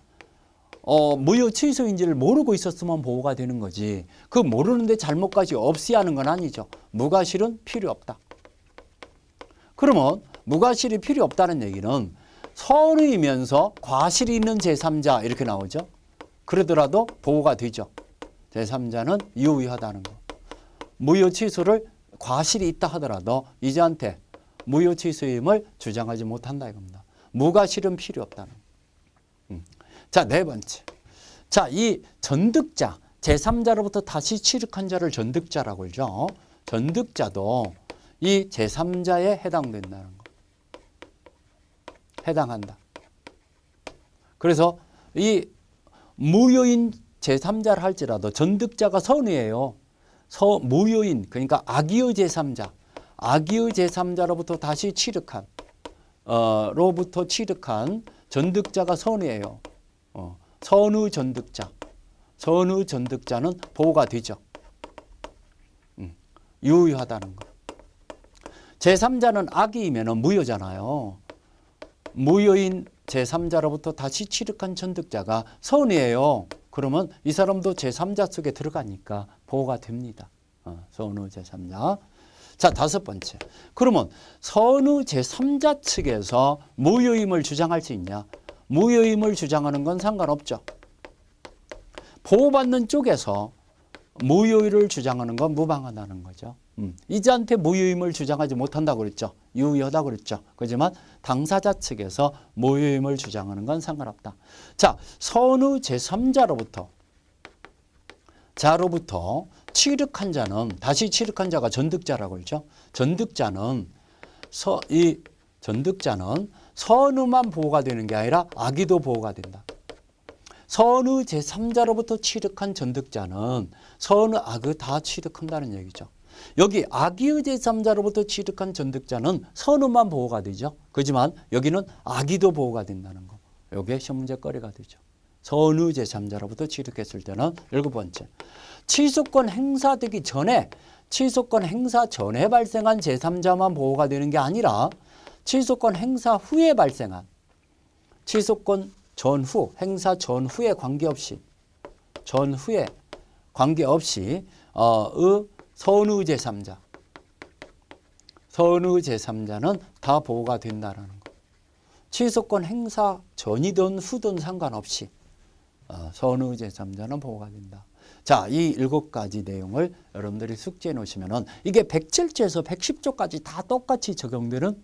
무효 취소인지를 모르고 있었으면 보호가 되는 거지. 그 모르는데 잘못까지 없이 하는 건 아니죠. 무과실은 필요 없다. 그러면 무과실이 필요 없다는 얘기는 선의이면서 과실이 있는 제3자 이렇게 나오죠. 그러더라도 보호가 되죠. 제3자는 유의하다는 거. 무효 취소를 과실이 있다 하더라도 이자한테 무효 취소임을 주장하지 못한다 이겁니다. 무과실은 필요 없다는 거. 자, 네 번째. 자, 이 전득자, 제3자로부터 다시 취득한 자를 전득자라고 그러죠. 전득자도 이 제3자에 해당된다는 거. 해당한다. 그래서 이 무효인 제3자를 할지라도 전득자가 선이에요. 무효인, 그러니까 악의의 제3자, 악의의 제3자로부터 다시 취득한 로부터 취득한 전득자가 선이에요. 선의 전득자. 선의 전득자는 보호가 되죠. 유효하다는 거. 제3자는 악의이면 무효잖아요. 무효인 제3자로부터 다시 취득한 전득자가 선이에요. 그러면 이 사람도 제3자 속에 들어가니까 보호가 됩니다. 선의 제3자. 자, 다섯 번째. 그러면 선의 제3자 측에서 무효임을 주장할 수 있냐? 무효임을 주장하는 건 상관없죠. 보호받는 쪽에서 무효를 주장하는 건 무방하다는 거죠. 이자한테 무효임을 주장하지 못한다고 그랬죠. 유효하다고 그랬죠. 그렇지만 당사자 측에서 무효임을 주장하는 건 상관없다. 자, 선의 제3자로부터 취득한 자는, 다시 취득한 자가 전득자라고 그러죠. 전득자는 선의만 보호가 되는 게 아니라 악의도 보호가 된다. 선의 제3자로부터 취득한 전득자는 선의 악의 다 취득한다는 얘기죠. 여기 악의의 제3자로부터 취득한 전득자는 선의만 보호가 되죠. 그렇지만 여기는 악의도 보호가 된다는 거. 이게 시험 문제거리가 되죠. 선의 제3자로부터 취득했을 때는 일곱 번째. 취소권 행사되기 전에, 취소권 행사 전에 발생한 제3자만 보호가 되는 게 아니라 취소권 행사 후에 발생한, 취소권 전후, 행사 전후에 관계없이 선의 제3자, 선의 제3자는 다 보호가 된다는 거. 취소권 행사 전이든 후든 상관없이 선의 제3자는 보호가 된다. 자, 이 7가지 내용을 여러분들이 숙지해 놓으시면은 이게 107조에서 110조까지 다 똑같이 적용되는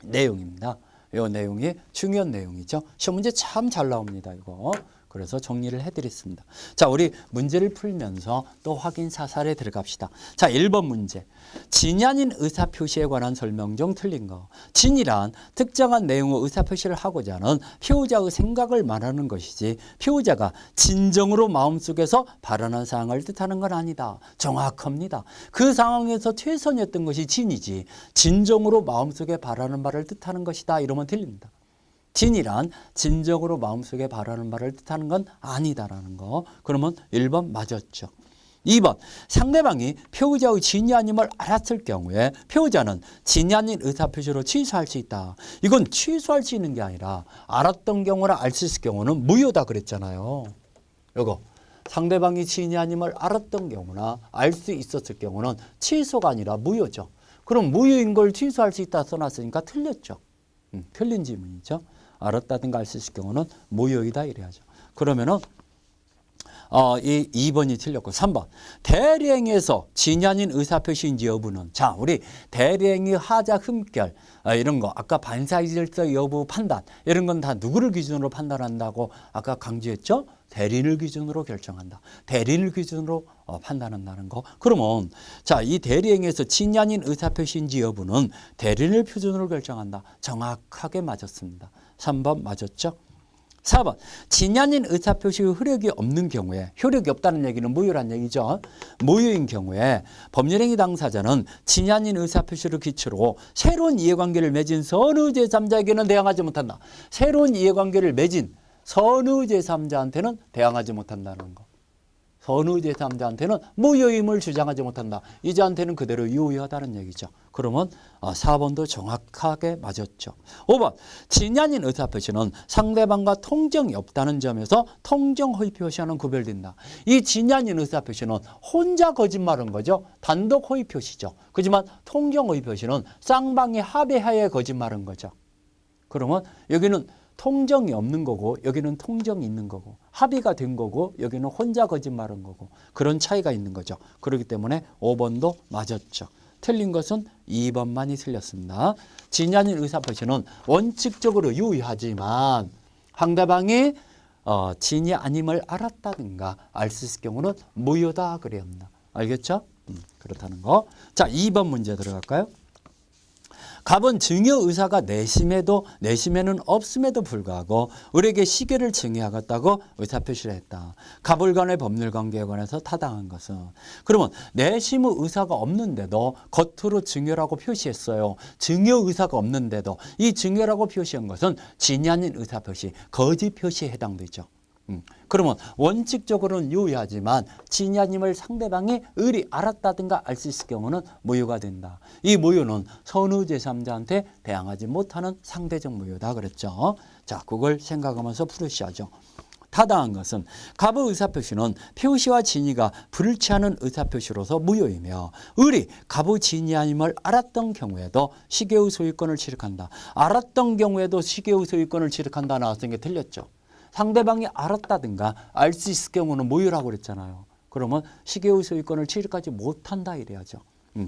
내용입니다. 이 내용이 중요한 내용이죠. 시험 문제 참 잘 나옵니다, 이거. 그래서 정리를 해드렸습니다. 자, 우리 문제를 풀면서 또 확인 사살에 들어갑시다. 자, 1번 문제. 진이 아닌 의사표시에 관한 설명 중 틀린 거. 진이란 특정한 내용의 의사표시를 하고자 하는 피우자의 생각을 말하는 것이지 피우자가 진정으로 마음속에서 발언한 사항을 뜻하는 건 아니다. 정확합니다. 그 상황에서 최선이었던 것이 진이지 진정으로 마음속에 바라는 바를 뜻하는 것이다. 이러면 틀립니다. 진이란 진정으로 마음속에 바라는 바를 뜻하는 건 아니다라는 거. 그러면 1번 맞았죠. 2번 상대방이 피우자의 진이 아님을 알았을 경우에 피우자는 진이 아닌 의사표시로 취소할 수 있다. 이건 취소할 수 있는 게 아니라 알았던 경우나 알 수 있을 경우는 무효다 그랬잖아요. 이거 상대방이 진이 아님을 알았던 경우나 알 수 있었을 경우는 취소가 아니라 무효죠. 그럼 무효인 걸 취소할 수 있다 써놨으니까 틀렸죠. 틀린 질문이죠. 알았다든가 알 수 있을 경우는 무효이다 이래야죠. 그러면은 이 2번이 틀렸고 3번 대리행위에서 진이 아닌 의사표시인지 여부는, 자, 우리 대리행위 하자 흠결 이런 거 아까 반사이질서 여부 판단 이런 건 다 누구를 기준으로 판단한다고 아까 강조했죠. 대리인을 기준으로 결정한다. 대리인을 기준으로 판단한다는 거. 그러면 자, 이 대리행위에서 진이 아닌 의사표시인지 여부는 대리인을 표준으로 결정한다. 정확하게 맞았습니다. 3번 맞았죠. 4번 진이 아닌 의사표시의 효력이 없는 경우에, 효력이 없다는 얘기는 무효란 얘기죠. 무효인 경우에 법률행위 당사자는 진이 아닌 의사표시를 기초로 새로운 이해관계를 맺은 선의 제3자에게는 대항하지 못한다. 새로운 이해관계를 맺은 선의 제3자한테는 대항하지 못한다는 거. 선의 제3자한테는 무효임을 주장하지 못한다. 이자한테는 그대로 유효하다는 얘기죠. 그러면 4번도 정확하게 맞았죠. 5번 진이 아닌 의사표시는 상대방과 통정이 없다는 점에서 통정 허위 표시와는 구별된다. 이 진이 아닌 의사표시는 혼자 거짓말한 거죠. 단독 허위 표시죠. 그렇지만 통정 허위 표시는 쌍방이 합의하에 거짓말한 거죠. 그러면 여기는 통정이 없는 거고 여기는 통정이 있는 거고 합의가 된 거고 여기는 혼자 거짓말한 거고 그런 차이가 있는 거죠. 그렇기 때문에 5번도 맞았죠. 틀린 것은 2번만이 틀렸습니다. 진이 아닌 의사표시는 원칙적으로 유효하지만 상대방이 진이 아님을 알았다든가 알 수 있을 경우는 무효다 그래야 합니다. 알겠죠? 그렇다는 거. 자, 2번 문제 들어갈까요? 갑은 증여 의사가 내심에는 없음에도 불구하고 을에게 시계를 증여하겠다고 의사표시를 했다. 갑을간의 법률관계에 관해서 타당한 것은, 그러면 내심의 의사가 없는데도 겉으로 증여라고 표시했어요. 증여 의사가 없는데도 이 증여라고 표시한 것은 진이 아닌 의사표시, 거짓 표시에 해당되죠. 그러면 원칙적으로는 유효하지만 진이 아님을 상대방이 을이 알았다든가 알 수 있을 경우는 무효가 된다. 이 무효는 선의 제3자한테 대항하지 못하는 상대적 무효다 그랬죠. 자, 그걸 생각하면서 풀으셔야죠. 타당한 것은 갑의 의사표시는 표시와 진이가 불일치하는 의사표시로서 무효이며 을이 갑의 진이 아님을 알았던 경우에도 시계의 소유권을 취득한다. 알았던 경우에도 시계의 소유권을 취득한다 나왔던 게 틀렸죠. 상대방이 알았다든가 알 수 있을 경우는 무효라고 그랬잖아요. 그러면 시계의 소유권을 취득하지 못한다 이래야죠.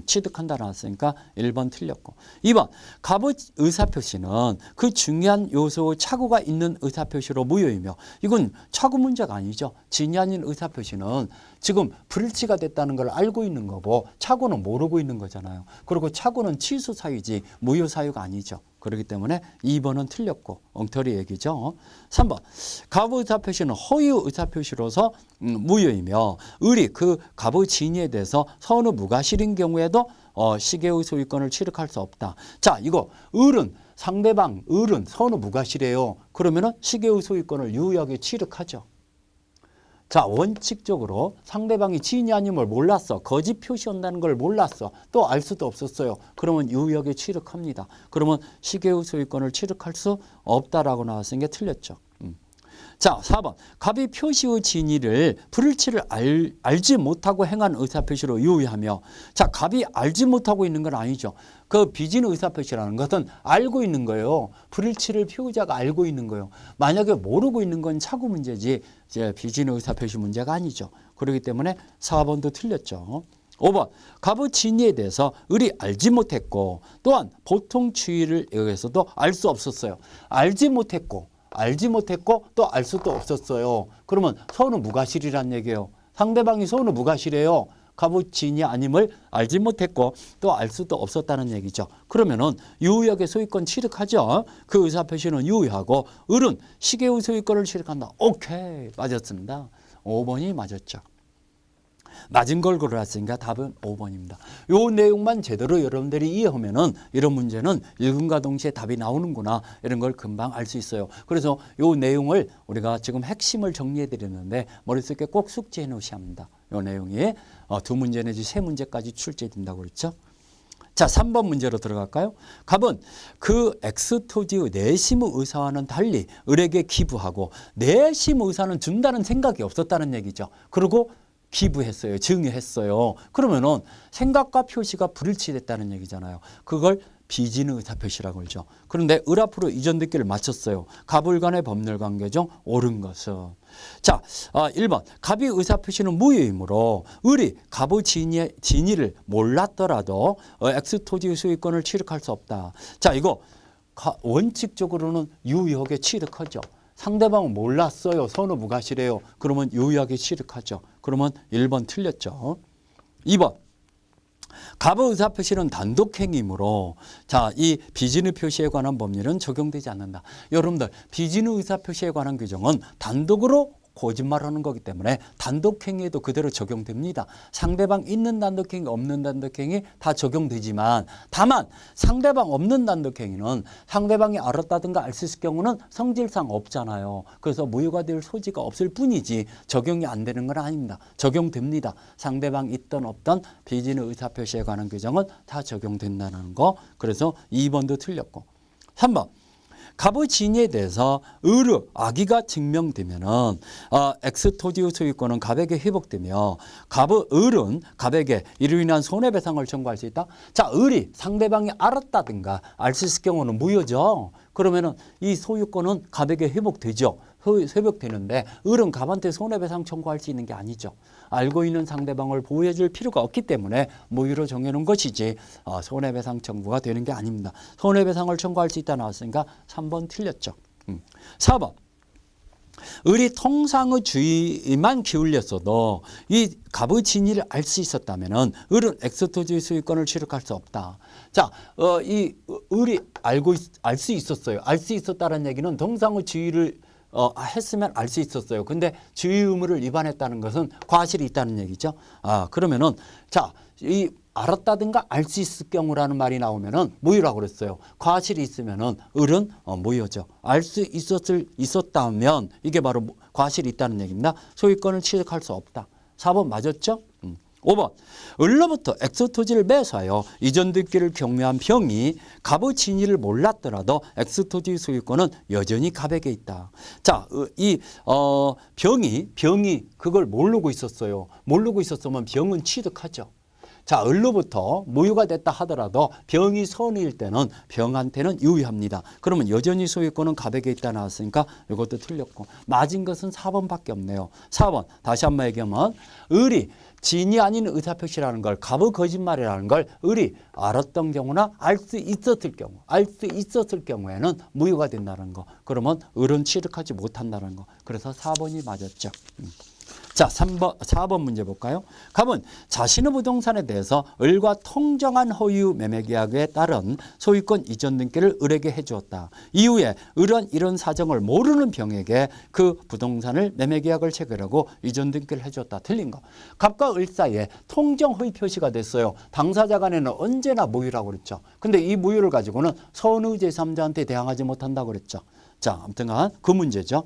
취득한다 나왔으니까 1번 틀렸고, 2번 갑의 의사표시는 그 중요한 요소의 착오가 있는 의사표시로 무효이며, 이건 착오 문제가 아니죠. 진이 아닌 의사표시는 지금 불일치가 됐다는 걸 알고 있는 거고 착오는 모르고 있는 거잖아요. 그리고 착오는 취소 사유지 무효 사유가 아니죠. 그렇기 때문에 2번은 틀렸고 엉터리 얘기죠. 3번 갑의 의사표시는 허위 의사표시로서 무효이며, 을이 그 갑의 진위에 대해서 선의 무과실인 경우에도 시계의 소유권을 취득할 수 없다. 자, 이거 을은 을은 선의 무과실이에요. 그러면은 시계의 소유권을 유효하게 취득하죠. 자, 원칙적으로 상대방이 진이 아님을 몰랐어. 거짓 표시한다는 걸 몰랐어. 또 알 수도 없었어요. 그러면 유효하게 취득합니다. 그러면 시계의 소유권을 취득할 수 없다라고 나왔으니 게 틀렸죠. 자, 4번 갑이 표시의 진위를 불일치를 알지 못하고 행한 의사표시로 유효하며, 자, 갑이 알지 못하고 있는 건 아니죠. 그 비진 의사표시라는 것은 알고 있는 거예요. 불일치를 피우자가 알고 있는 거예요. 만약에 모르고 있는 건 착오 문제지 이제 비진 의사표시 문제가 아니죠. 그렇기 때문에 4번도 틀렸죠. 5번 갑의 진위에 대해서 을이 알지 못했고, 또한 보통 추이를 의해서도 알 수 없었어요. 알지 못했고 또 알 수도 없었어요. 그러면 선의 무과실이란 얘기예요. 상대방이 선의 무과실이에요. 갑의 진이 아님을 알지 못했고 또 알 수도 없었다는 얘기죠. 그러면은 유효하게 소유권 취득하죠. 그 의사표시는 유효하고 을은 시계의 소유권을 취득한다. 오케이, 맞았습니다. 5번이 맞았죠. 맞은 걸 골랐으니까 답은 5번입니다. 요 내용만 제대로 여러분들이 이해하면은 이런 문제는 읽음과 동시에 답이 나오는구나, 이런 걸 금방 알 수 있어요. 그래서 요 내용을 우리가 지금 핵심을 정리해 드렸는데 머릿속에 꼭 숙지해 놓으셔야 합니다. 요 내용이 2문제 내지 3문제까지 출제된다고 그랬죠. 자, 3번 문제로 들어갈까요? 갑은 그 엑스토지의 내심의 의사와는 달리 을에게 기부하고 내심 의사는 준다는 생각이 없었다는 얘기죠. 그리고 기부했어요. 증여했어요. 그러면은 생각과 표시가 불일치됐다는 얘기잖아요. 그걸 비진의 의사표시라고 그러죠. 그런데 을 앞으로 이전듣기를 마쳤어요. 갑을 간의 법률관계 중 옳은 것은. 자, 1번 갑의 의사표시는 무효이므로 을이 갑의 진위를 몰랐더라도 엑스토지의 소유권을 취득할 수 없다. 자, 이거 원칙적으로는 유효하게 취득하죠. 상대방은 몰랐어요. 선의 무과실이에요. 그러면 유효하게 취득하죠. 그러면 1번 틀렸죠. 2번 갑의 의사표시는 단독행위이므로, 자, 이 비진의 표시에 관한 법률은 적용되지 않는다. 여러분들 비진의 의사표시에 관한 규정은 단독으로 거짓말하는 거기 때문에 단독행위에도 그대로 적용됩니다. 상대방 있는 단독행위, 없는 단독행위 다 적용되지만, 다만 상대방 없는 단독행위는 상대방이 알았다든가 알 수 있을 경우는 성질상 없잖아요. 그래서 무효가 될 소지가 없을 뿐이지 적용이 안 되는 건 아닙니다. 적용됩니다. 상대방 있던 없던 비진의 의사표시에 관한 규정은 다 적용된다는 거. 그래서 2번도 틀렸고, 3번 갑의 진위에 대해서 을의 악의가 증명되면은 엑스토지의 소유권은 갑에게 회복되며, 을은 갑에게 이로 인한 손해배상을 청구할 수 있다. 자, 을이 상대방이 알았다든가 알 수 있을 경우는 무효죠. 그러면은 이 소유권은 갑에게 회복되죠. 회복되는데 을은 갑한테 손해배상 청구할 수 있는 게 아니죠. 알고 있는 상대방을 보호해 줄 필요가 없기 때문에 무효로 정해놓은 것이지 손해배상 청구가 되는 게 아닙니다. 손해배상을 청구할 수 있다 나왔으니까 3번 틀렸죠. 4번 을이 통상의 주의만 기울였어도 이 갑의 진위를 알 수 있었다면은 을은 엑스토지의 소유권을 취득할 수 없다. 자, 이 을이 알 수 있었어요. 알 수 있었다는 얘기는 통상의 주의를 했으면 알 수 있었어요. 근데 주의 의무를 위반했다는 것은 과실이 있다는 얘기죠. 그러면은 자, 이 알았다든가 알 수 있을 경우라는 말이 나오면은 무효라고 그랬어요. 과실이 있으면은 을은 무효죠. 알 수 있었다면 이게 바로 과실이 있다는 얘기입니다. 소유권을 취득할 수 없다. 4번 맞았죠? 5번 을로부터 엑스토지를 매수하여 이전 듣기를 경매한 병이 갑의 진위를 몰랐더라도 엑스토지 소유권은 여전히 갑에게 있다. 자, 이 병이 그걸 모르고 있었어요. 모르고 있었으면 병은 취득하죠. 자, 을로부터 무효가 됐다 하더라도 병이 선의일 때는 병한테는 유효합니다. 그러면 여전히 소유권은 갑에게 있다 나왔으니까 이것도 틀렸고 맞은 것은 4번밖에 없네요. 4번 다시 한번 얘기하면 을이 진이 아닌 의사표시라는 걸 갑의 거짓말이라는 걸 을이 알았던 경우나 알 수 있었을 경우에는 무효가 된다는 거. 그러면 을은 취득하지 못한다는 거. 그래서 4번이 맞았죠. 자, 4번 문제 볼까요? 갑은 자신의 부동산에 대해서 을과 통정한 허유 매매 계약에 따른 소유권 이전 등기를 을에게 해주었다. 이후에 을은 이런 사정을 모르는 병에게 그 부동산을 매매 계약을 체결하고 이전 등기를 해주었다. 틀린 거. 갑과 을 사이에 통정 허위 표시가 됐어요. 당사자 간에는 언제나 무효라고 그랬죠. 근데 이 무효를 가지고는 선의 제3자한테 대항하지 못한다고 그랬죠. 자, 아무튼간 그 문제죠.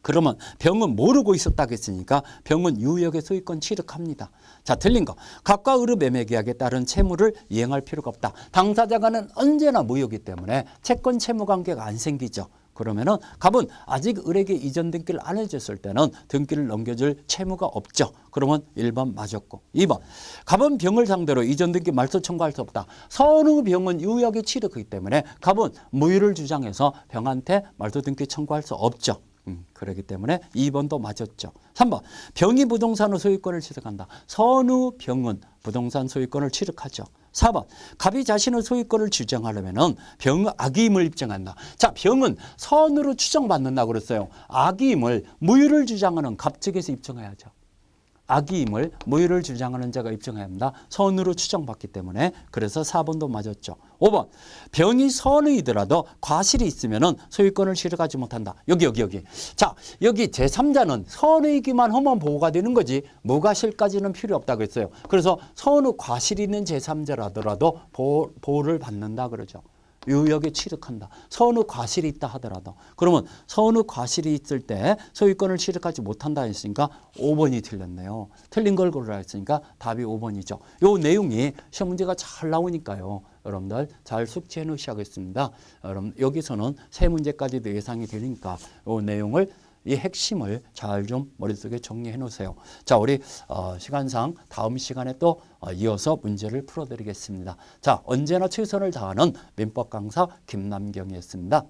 그러면 병은 모르고 있었다고 했으니까 병은 유역의 소유권 취득합니다. 자, 틀린 거. 갑과 을의 매매 계약에 따른 채무를 이행할 필요가 없다. 당사자간은 언제나 무효이기 때문에 채권 채무 관계가 안 생기죠. 그러면은 갑은 아직 을에게 이전 등기를 안 해줬을 때는 등기를 넘겨줄 채무가 없죠. 그러면 1번 맞았고 2번 갑은 병을 상대로 이전 등기 말소 청구할 수 없다. 선의 병은 유역의 취득이기 때문에 갑은 무효를 주장해서 병한테 말소 등기 청구할 수 없죠. 그렇기 때문에 2번도 맞았죠. 3번 병이 부동산의 소유권을 취득한다. 선의 병은 부동산 소유권을 취득하죠. 4번 갑이 자신의 소유권을 주장하려면 병의 악의임을 입증한다. 자, 병은 선으로 추정받는다고 그랬어요. 악의임을 무효를 주장하는 갑 측에서 입증해야죠. 악의임을 무효를 주장하는 자가 입증해야 합니다. 선으로 추정받기 때문에. 그래서 4번도 맞았죠. 5번 병이 선의이더라도 과실이 있으면 소유권을 취득하지 못한다. 여기. 자, 여기 제3자는 선의이기만 하면 보호가 되는 거지 무과실까지는 필요 없다고 했어요. 그래서 선의 과실이 있는 제3자라더라도 보호를 받는다 그러죠. 유역에 취득한다. 선의 과실이 있다 하더라도. 그러면 선의 과실이 있을 때 소유권을 취득하지 못한다 했으니까 5번이 틀렸네요. 틀린 걸 고르라 했으니까 답이 5번이죠. 요 내용이 시험 문제가 잘 나오니까요. 여러분들 잘 숙지해 놓으셔야겠습니다. 여러분 여기서는 세 문제까지도 예상이 되니까 요 내용을 이 핵심을 잘 좀 머릿속에 정리해 놓으세요. 자, 우리 시간상 다음 시간에 또 이어서 문제를 풀어드리겠습니다. 자, 언제나 최선을 다하는 민법 강사 김남경이었습니다.